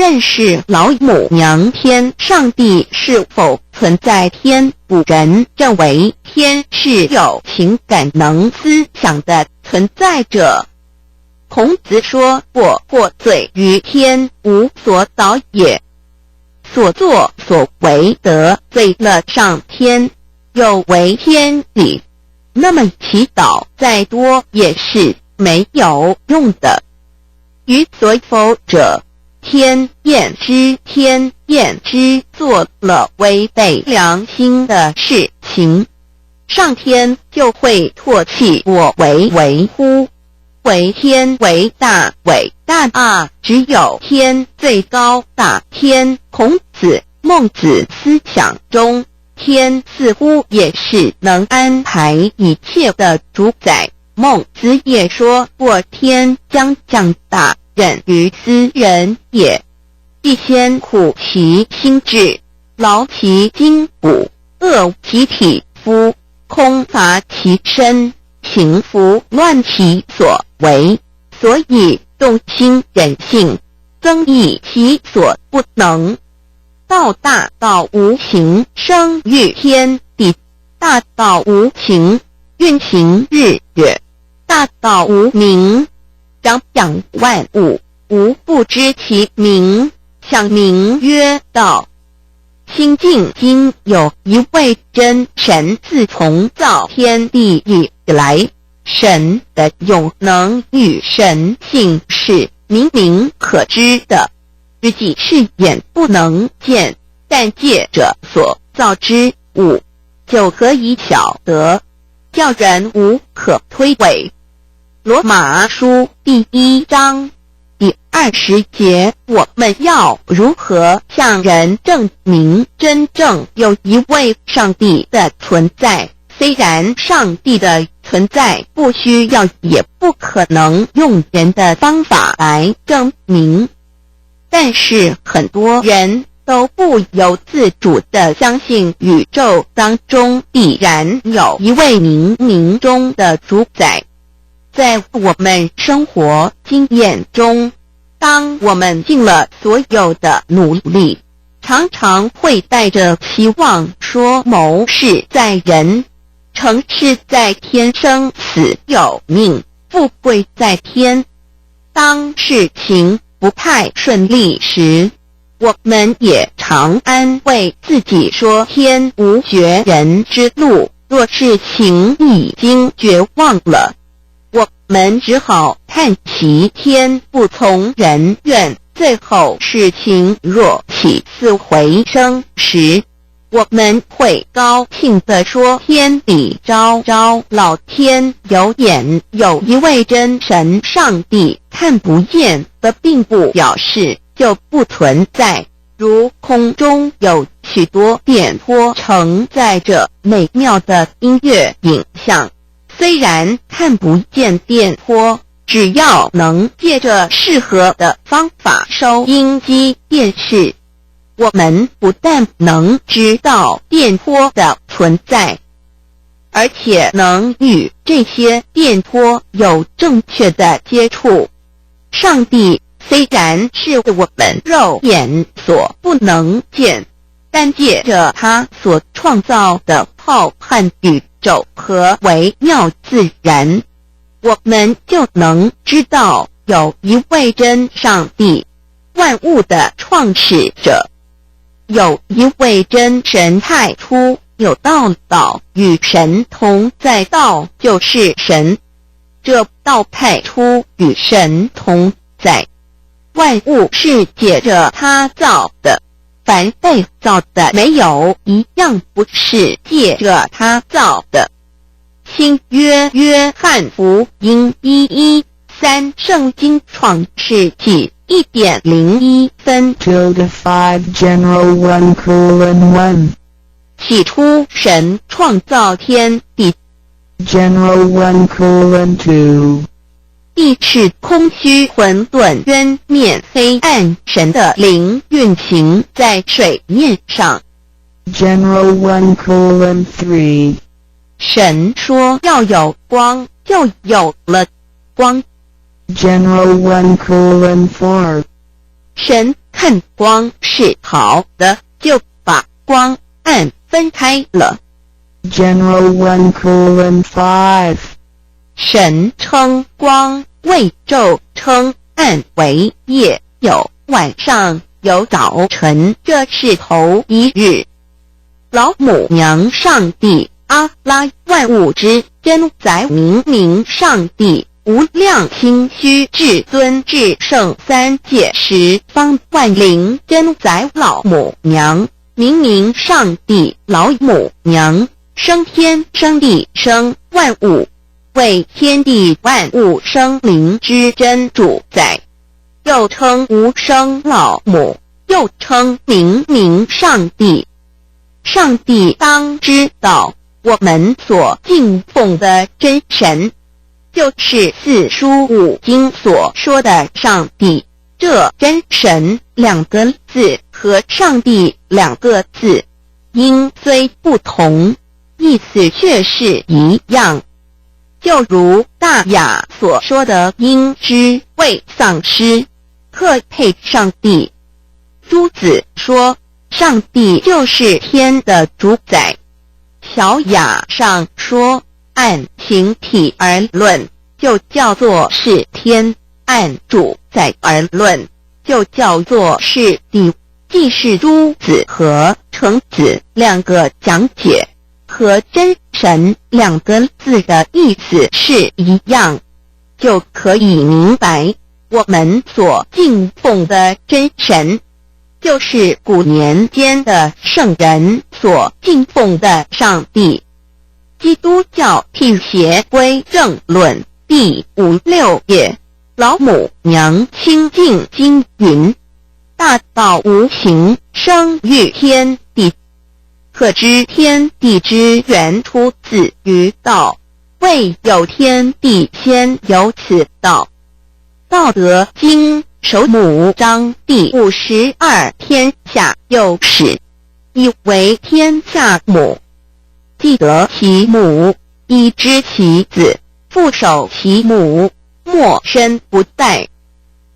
认识老母娘天上帝是否存在天，古人认为天是有情感能思想的存在者。孔子说过，过罪于天，无所导也。所作所为得罪了上天，有违天理，那么祈祷再多也是没有用的。予所否者，天厌之，做了违背良心的事情，上天就会唾弃我为乎？为天为大，伟大啊！只有天最高大。天，孔子、孟子思想中，天似乎也是能安排一切的主宰。孟子也说过，天将降大任于斯人也，必先苦其心志，劳其筋骨，饿其体肤，空乏其身，行拂乱其所为，所以动心忍性，增益其所不能。道大道无形，生育天地；大道无情，运行日月；大道无名，张扬万物，无不知其名，象名曰道。心境今有一位真神，自从造天地以来，神的永能与神性是明明可知的，自己是眼不能见，但借着所造之物，就可以晓得，叫人无可推诿。罗马书第1章第20节，我们要如何向人证明真正有一位上帝的存在？虽然上帝的存在不需要也不可能用人的方法来证明，但是很多人都不由自主地相信宇宙当中必然有一位冥冥中的主宰。在我们生活经验中，当我们尽了所有的努力，常常会带着期望说谋事在人，成事在天，生死有命，富贵在天。当事情不太顺利时，我们也常安慰自己说天无绝人之路，若事情已经绝望了，我们只好叹息天不从人愿。最后事情若起死回生时，我们会高兴地说天理昭昭，老天有眼，有一位真神上帝，看不见的并不表示就不存在。如空中有许多电波承载着美妙的音乐影像，虽然看不见电波，只要能借着适合的方法收音机电视，我们不但能知道电波的存在，而且能与这些电波有正确的接触。上帝虽然是我们肉眼所不能见，但借着他所创造的浩瀚宇宙和微妙自然，我们就能知道有一位真上帝，万物的创始者，有一位真神太初有道，道与神同在，道就是神，这道太初与神同在。万物是借着他造的，凡被造的没有一样不是借着他造的。新约约翰福音1:13，圣经创世纪1.01分。 5 General 1:1 起初神创造天地， General 1:2 地是空虚混沌渊面黑暗，神的灵运行在水面上。 General 1:3 神说要有光，就有了光。 General 1:4 神看光是好的，就把光暗分开了。General 1:5. 神称光为昼，称暗为夜，有晚上，有早晨，这是头一日。老母娘上帝阿拉万物之真宰明明上帝无量心虚至尊至圣三界十方万灵真宰老母娘明明上帝老母娘生天生地生万物，为天地万物生灵之真主宰，又称无生老母，又称明明上帝。上帝当知道，我们所敬奉的真神，就是四书五经所说的上帝。这真神两个字和上帝两个字，音虽不同，意思却是一样。就如大雅所说的鹰之谓丧尸，特配上帝。朱子说上帝就是天的主宰。小雅上说按形体而论，就叫做是天；按主宰而论，就叫做是地。既是朱子和程子两个讲解，和真神两个字的意思是一样，就可以明白我们所敬奉的真神，就是古年间的圣人所敬奉的上帝。基督教辟邪归正论第56页，老母娘清净经云：大道无形，生育天地。可知天地之源出自于道，未有天地，先有此道。道德经首母章第52，天下有始，以为天下母。既得其母，以知其子，父守其母，莫身不殆。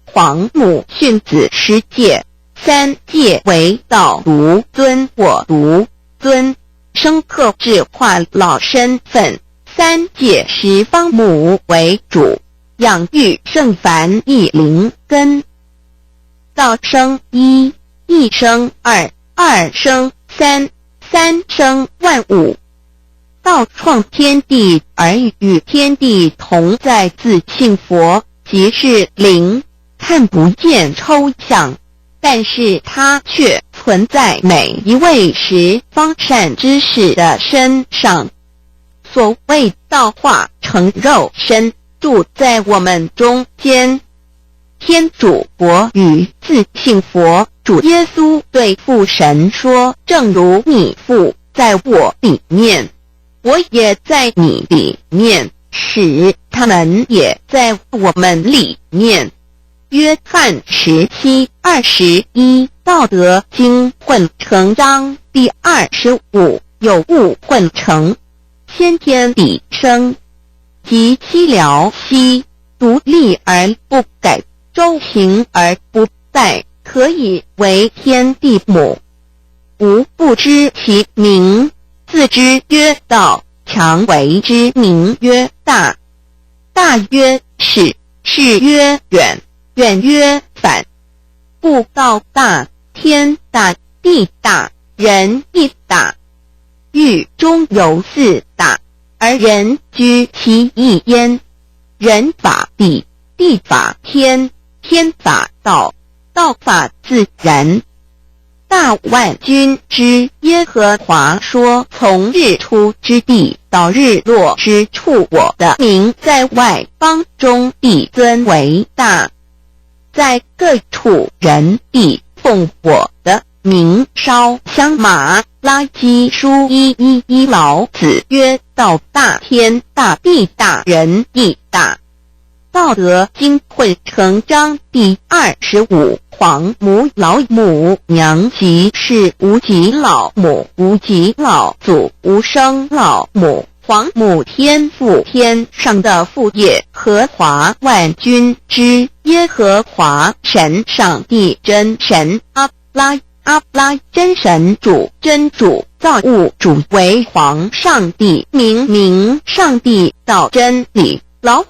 皇母训子十戒，三戒为道，独尊我独尊，生克制化老身份。三戒十方母为主，养育圣凡一灵根。道生一，一生二，二生三，三生万物。道创天地而与天地同在，自性佛，即是灵，看不见抽象，但是它却存在每一位十方善知识的身上。所谓道化成肉身，住在我们中间。天主佛与自性佛主耶稣对父神说：正如你父在我里面，我也在你里面，使他们也在我们里面。约翰17:21，道德经混成章第25，有物混成，先天地生，即七辽息，独立而不改，周行而不殆，可以为天地母。吾不知其名，自之曰道，常为之名曰大。大曰始，始曰远，远曰反。故道大，天大，地大，人亦大。域中有四大，而人居其一焉。人法地，地法天，天法道，道法自然。大万军之耶和华说：从日出之地到日落之处，我的名在外邦中必尊为大。在各处人必奉我的名烧香马拉基书1:11，老子曰：道大，天大，地大，人亦大。道德经混成章第25，皇母老母娘即是无极老母，无极老祖，无生老母，皇母天父，天上的父耶和华万军之耶和华神，上帝真神，阿拉真神主，真主造物主，为皇上帝，明上帝道真理劳。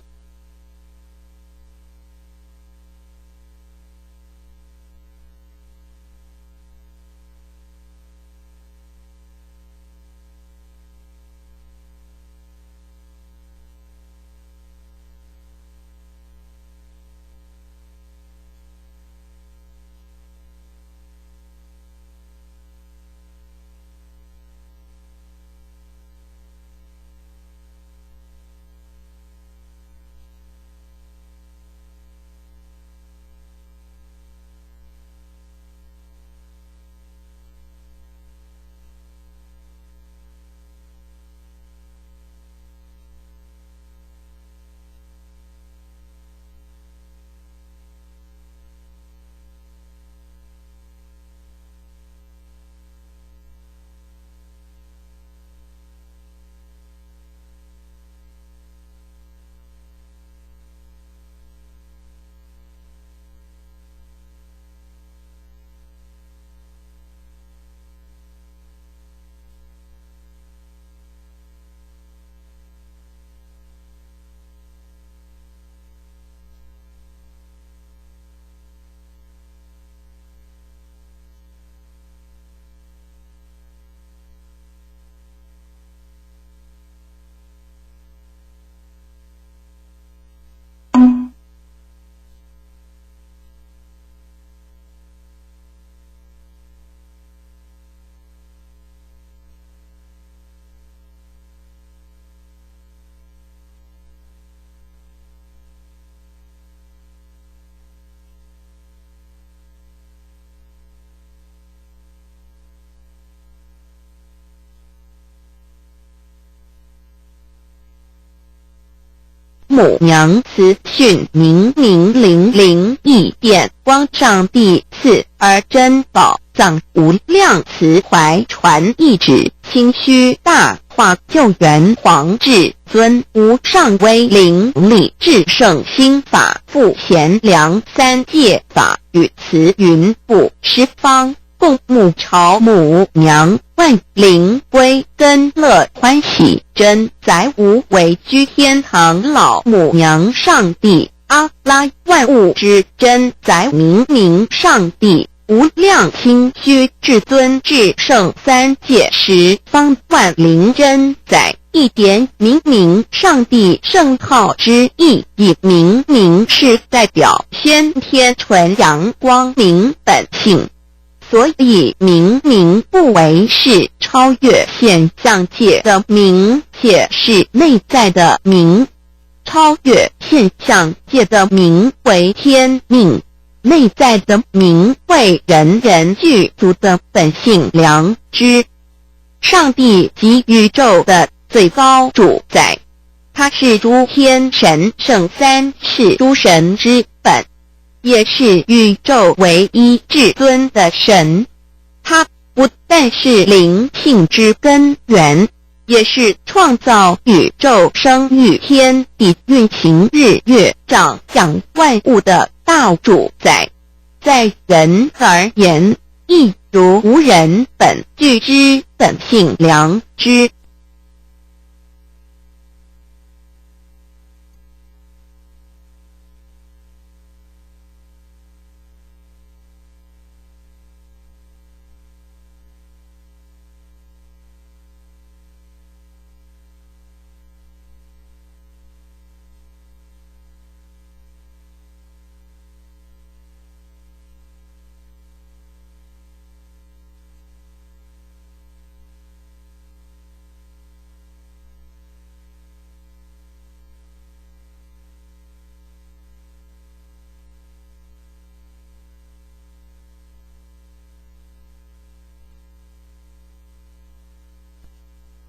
母娘慈训明000亿变光上帝赐而珍宝藏无量慈怀传一旨清虚大化救援皇至尊无上威灵力至圣心法复贤良三界法与慈云布十方共沐朝母娘万灵归根乐欢喜真载无为居天堂老母娘上帝阿拉万物之真载明上帝无量清虚至尊至圣三界十方万灵真载一点明上帝圣号之意，以明是代表先天纯阳光明本性。所以明不为是超越现象界的明，且是内在的明。超越现象界的明为天命，内在的明为人人具足的本性良知。上帝及宇宙的最高主宰，他是诸天神圣三世诸神之本，也是宇宙唯一至尊的神。他不但是灵性之根源，也是创造宇宙生育天地运行日月长养万物的大主宰。在人而言，亦如无人本具之本性良知。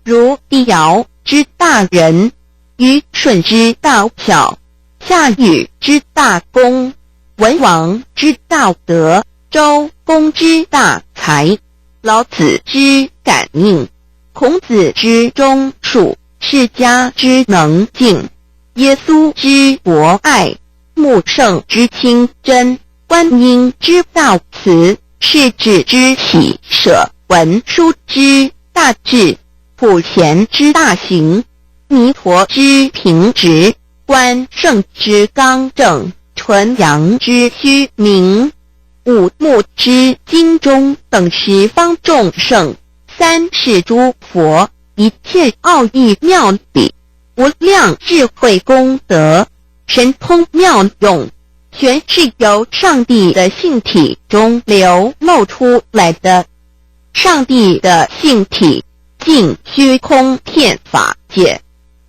如帝尧之大仁，虞舜之大巧，夏禹之大功，文王之大德，周公之大才，老子之感应，孔子之忠恕，释迦之能敬，耶稣之博爱，穆圣之清真，观音之道慈，世智之喜舍，文殊之大智，普贤之大行，弥陀之平直，观圣之刚正，纯阳之虚明，五目之精中，等十方众圣，三世诸佛，一切奥义妙理，无量智慧功德，神通妙用，全是由上帝的性体中流露出来的。上帝的性体尽虚空遍法界，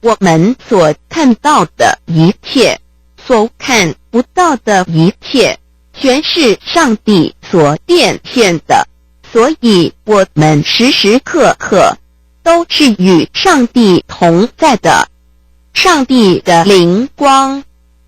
我们所看到的一切，所看不到的一切，全是上帝所变现的，所以我们时时刻刻都是与上帝同在的。上帝的灵光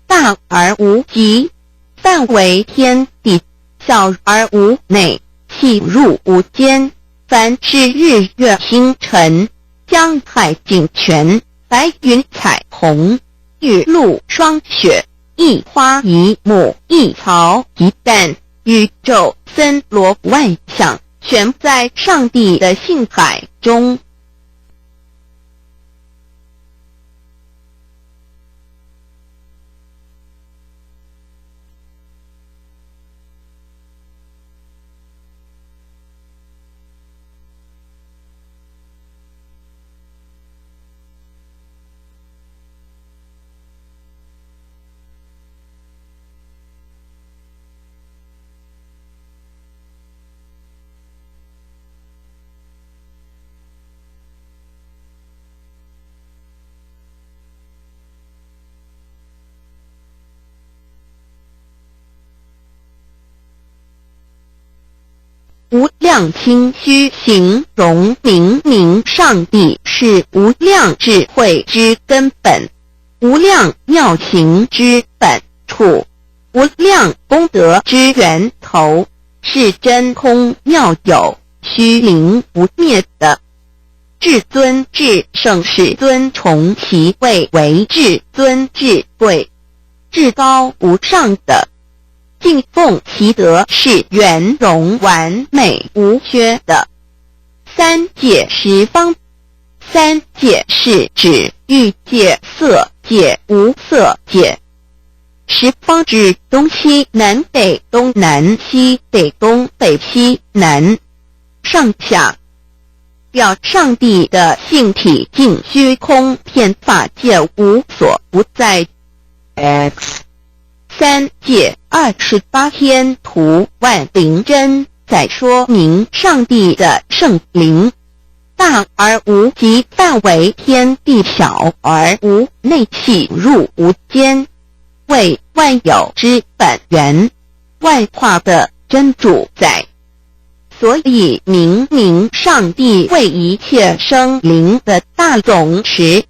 大而无极，范围天地，小而无内，细入无间。凡是日月星辰，江海景泉，白云彩虹，雨露霜雪，一花一木，一草一蛋，宇宙森罗万象，全在上帝的性海中。无量清虚形容明明上帝是无量智慧之根本，无量妙行之本处，无量功德之源头，是真空妙有，虚灵不灭的。至尊至圣世尊崇其位为至尊至贵，至高无上的，敬奉其德是圆融完美无缺的。三界十方，三界是指欲界、色界、无色界。十方指东西南北东南西北东北西南上下，表上帝的性体尽虚空遍法界无所不在。 X 三界28天图万灵真，在说明上帝的圣灵大而无极，范围天地小而无内，细入无间，为万有之本源，万化的真主宰。所以明明上帝为一切生灵的大总持，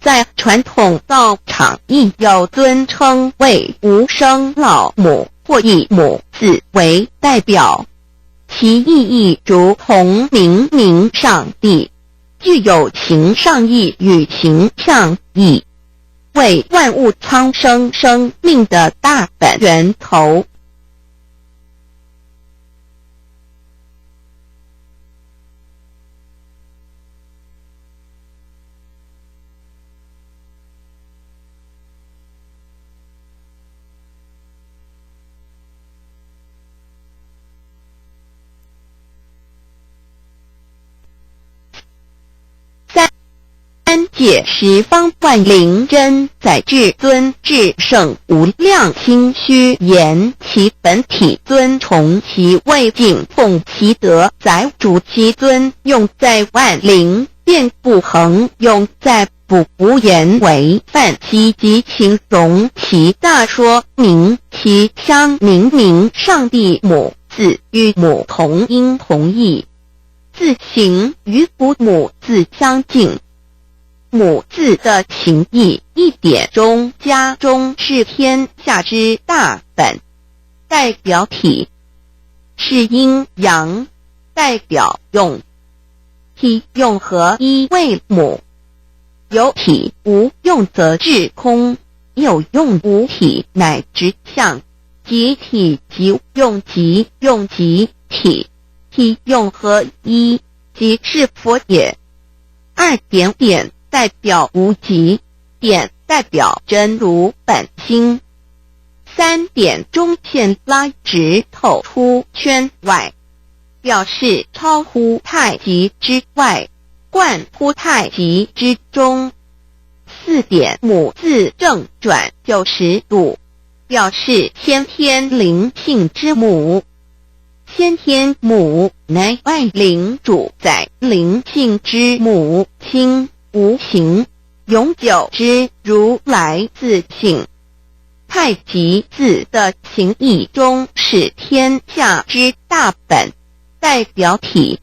在传统道场亦有尊称为无生老母或以母字为代表，其意义如同明明上帝，具有形上义与形象义，为万物苍生生命的大本源头。三界十方万灵真，在至尊至圣无量清虚言其本体尊崇其位，敬奉其德，载主其尊，用在万灵，便不恒用在不无言为范积极形容其大，说明其相明明上帝母字与母同音同义，字形与父母字相近。母字的情义一点中家中是天下之大本，代表体是阴阳，代表用，体用合一为母，有体无用则至空，有用无体乃直相。即体即用，即用即体，体用合一，即是佛也。二点点代表无极，点代表真如本心。三点中线拉直透出圈外，表示超乎太极之外，贯乎太极之中。四点母字正转90度，表示先天灵性之母。先天母乃外灵主宰灵性之母亲，无形永久之如来自性。太极字的形义中是天下之大本，代表体。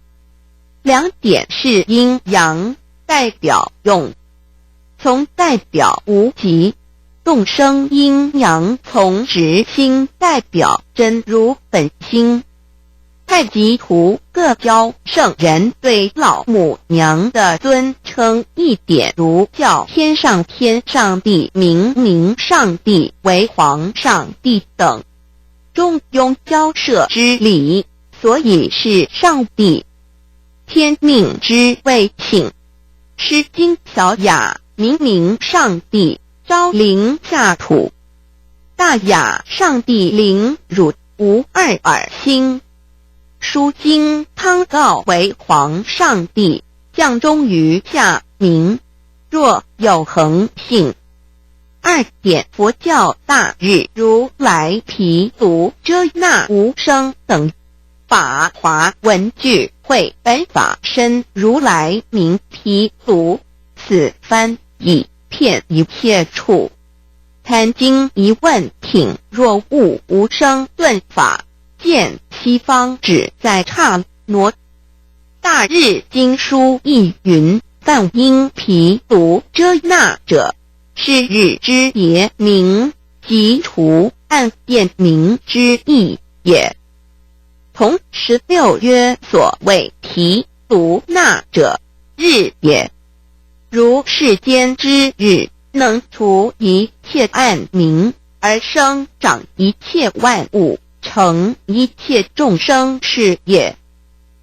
两点是阴阳，代表用。从代表无极，动生阴阳从直心代表真如本心。太极图各教圣人对老母娘的尊称，一点如叫天上帝、明上帝为皇上帝等，中庸交涉之理，所以是上帝。天命之谓请，诗经小雅明上帝昭灵下土，大雅上帝灵汝无二耳心。书经汤告为皇上帝，降忠于下民，若有恒性。二点佛教大日如来毗卢遮那无生等法华文具会本法身如来名毗卢，此翻译遍一切处。坛经一问品，若悟无生顿法，见西方只在刹那。大日经书亦云，但因毗卢遮那者，是日之别名，即除暗辨明之意也。同16曰所谓毗卢那者，日也。如世间之日，能除一切暗明，而生长一切万物，成一切众生是也。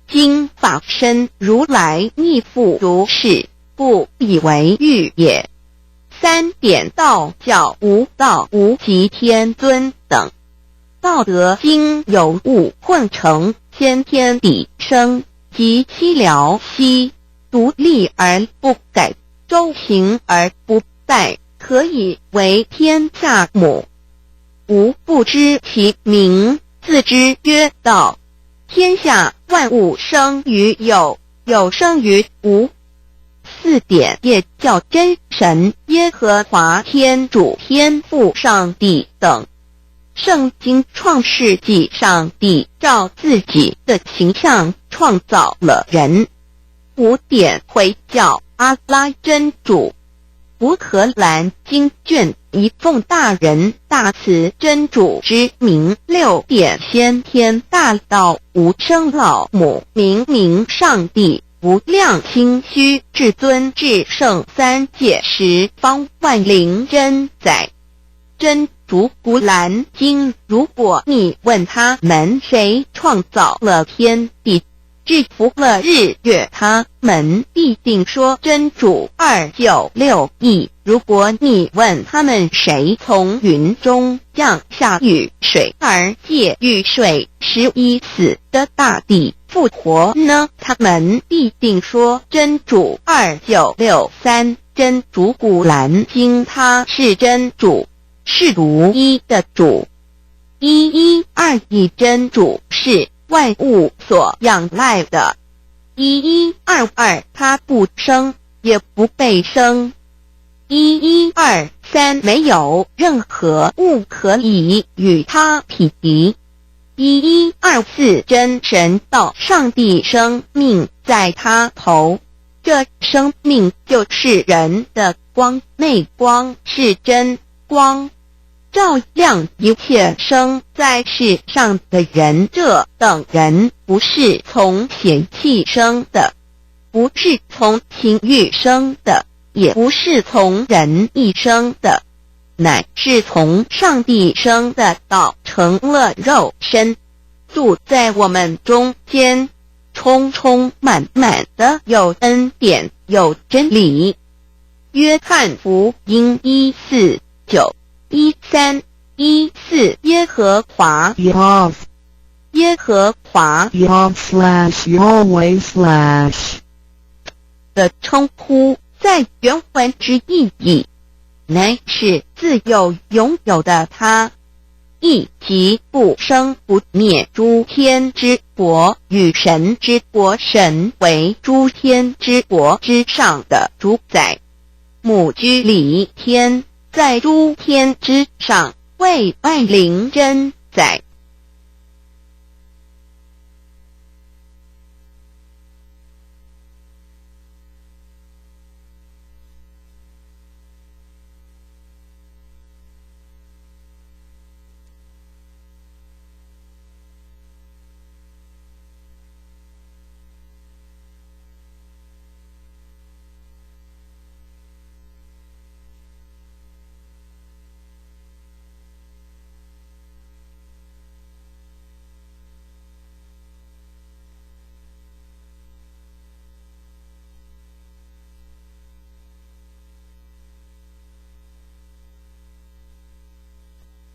今法身如来逆复如是，不以为喻也。三点道教无道无极天尊等，道德经有物混成，先天地生，即西辽西，独立而不改，周行而不殆，可以为天下母。吾不知其名，自之曰道。天下万物生于有，有生于无。四点也叫真神、耶和华天主、天父上帝等。圣经创世纪，上帝照自己的形象创造了人。五点回教阿拉真主。乌克兰经卷一奉大人大慈真主之名。六点先天大道无生老母明上帝无量清虚至尊至圣三界十方万灵真宰。真主古兰经，如果你问他们谁创造了天地，制服了日月，他们必定说真主296亿。如果你问他们谁从云中降下雨水而借雨水使已死的大地复活呢，他们必定说真主2963。真主古兰经，他是真主，是独一的主。112真主是万物所仰赖的。1122他不生也不被生。1123没有任何物可以与他匹敌。1124真神道上帝生命在他头，这生命就是人的光，内光是真光，照亮一切生在世上的人。这等人不是从血气生的，不是从情欲生的，也不是从人意生的，乃是从上帝生的道成了肉身，住在我们中间，充充满满的有恩典有真理。约翰福音1:4-9、1:3、1:4耶和华 Yav 耶和华 Yav/Yahweh/ 的称呼，在原文之意义，乃是自有拥有的他，亦即不生不灭诸天之国与神之国，神为诸天之国之上的主宰，母居里天，在诸天之上，为万灵真宰。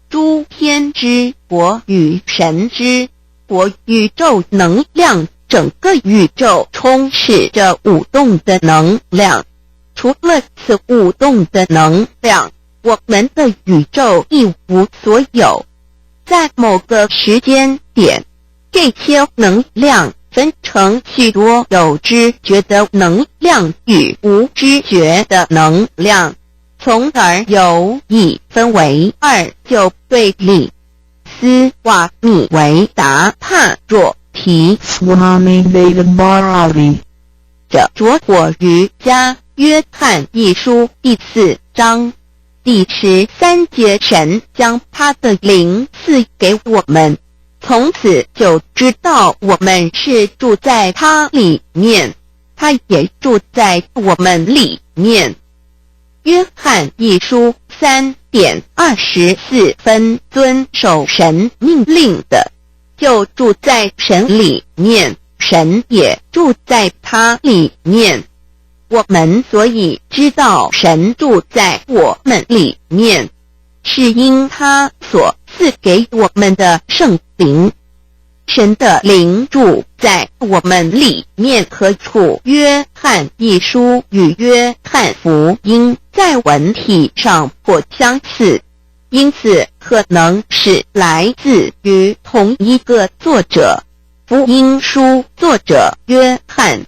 诸天之国与神之国，宇宙能量，整个宇宙充斥着舞动的能量。除了此舞动的能量，我们的宇宙一无所有。在某个时间点，这些能量分成许多有知觉的能量与无知觉的能量，从而有以分为二，就对立。斯瓦米维达帕若提 Swami Vedabharati 着着火于家约翰一书第4章第13节，神将他的灵赐给我们，从此就知道我们是住在他里面，他也住在我们里面。约翰一书3:24，遵守神命令的，就住在神里面，神也住在他里面。我们所以知道神住在我们里面，是因他所赐给我们的圣灵。神的灵住在我们里面何处？约翰一书与约翰福音在文体上颇相似，因此可能是来自于同一个作者。福音书作者约翰。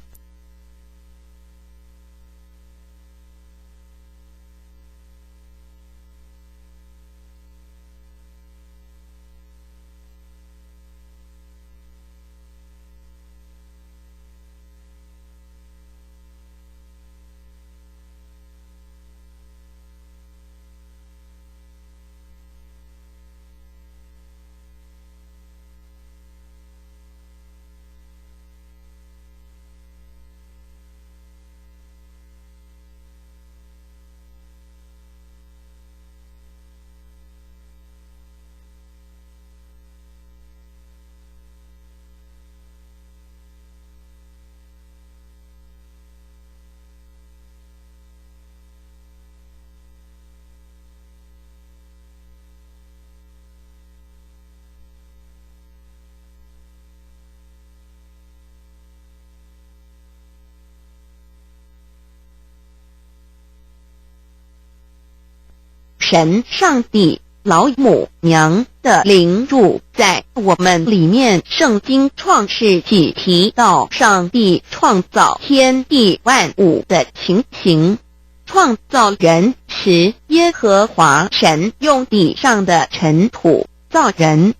神上帝老母娘的灵住在我们里面。圣经创世纪提到上帝创造天地万物的情形，创造人时，耶和华神用地上的尘土造人，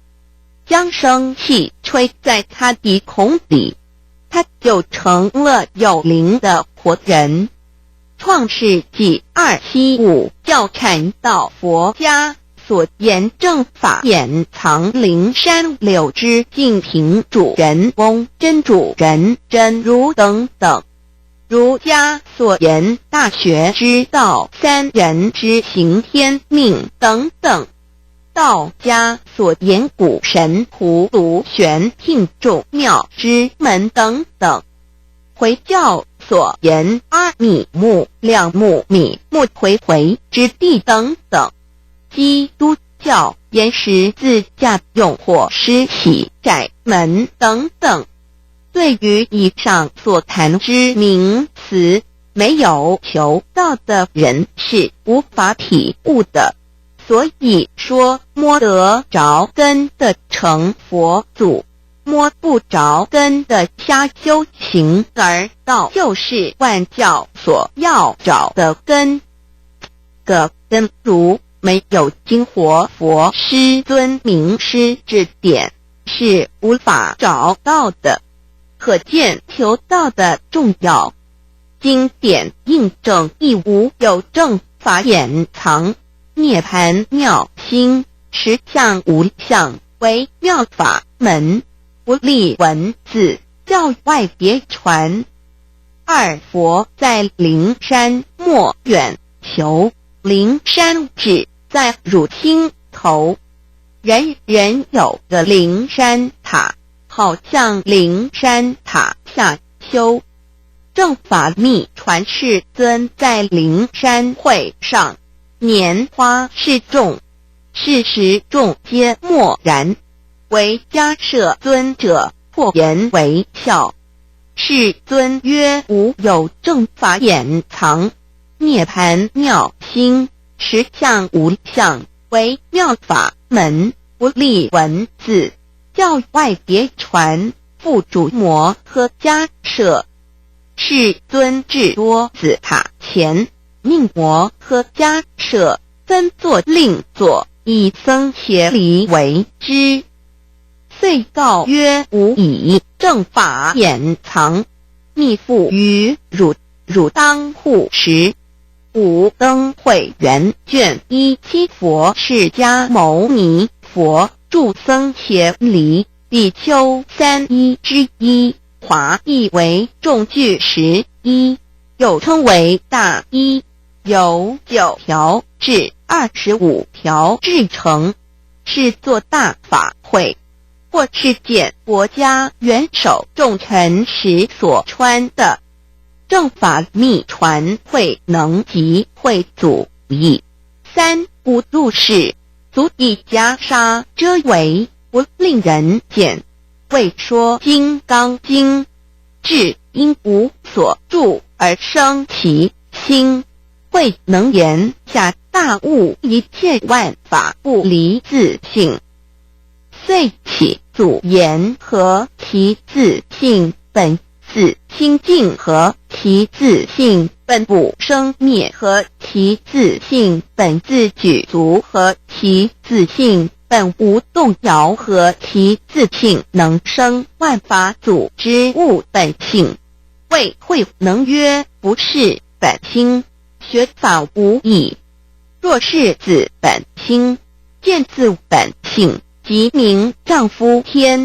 将生气吹在他鼻孔里，他就成了有灵的活人。创世纪2:7-5教禅道佛家所言正法掩藏灵山柳之净瓶主人翁真主人真如等等，儒家所言大学之道，三人之行天命等等；道家所言谷神荼毒玄牝众妙之门等等；回教所言阿米木、亮木、米木回回之地等等；基督教言十字架用或施洗窄门等等。对于以上所谈之名词，没有求道的人是无法体悟的。所以说，摸得着根的成佛祖，摸不着根的瞎修行，而道就是万教所要找的根。个根如没有经活佛师尊名师指点，是无法找到的。可见求道的重要。经典印证亦无有正法掩藏，涅盘妙心，实相无相，为妙法门，无立文字，教外别传。二佛在灵山莫远求，灵山只在汝心头，人人有个灵山塔，好像灵山塔下修。正法密传世尊在灵山会上，拈花示众，是时众皆默然，唯迦摄尊者破颜为笑。世尊曰：无有正法掩藏，涅盘妙心，实相无相，为妙法门，无立文字，教外别传，复主摩诃迦摄。世尊至多子塔前，命摩诃迦摄分作令座，以僧伽梨为之。遂告曰：吾以正法掩藏，密付于汝，汝当护持。五灯会元卷17佛释迦牟尼佛著僧伽梨比丘31之一，华译为众句11，又称为大一，由9条至25条制成，是作大法会，或是见国家元首众臣时所穿的。正法密传会能及会祖义。三不入世，足以袈裟遮为，不令人见。未说金刚经，至因无所住而生其心，慧能言下大悟，一切万法不离自性。遂起祖言和其自性本自清净，和其自性本不生灭，和其自性本自具足，和其自性本无动摇，和其自性能生万法组之物本性。谓慧能曰：不是本心，学法无益。若是自本心，见自本性，即名丈夫天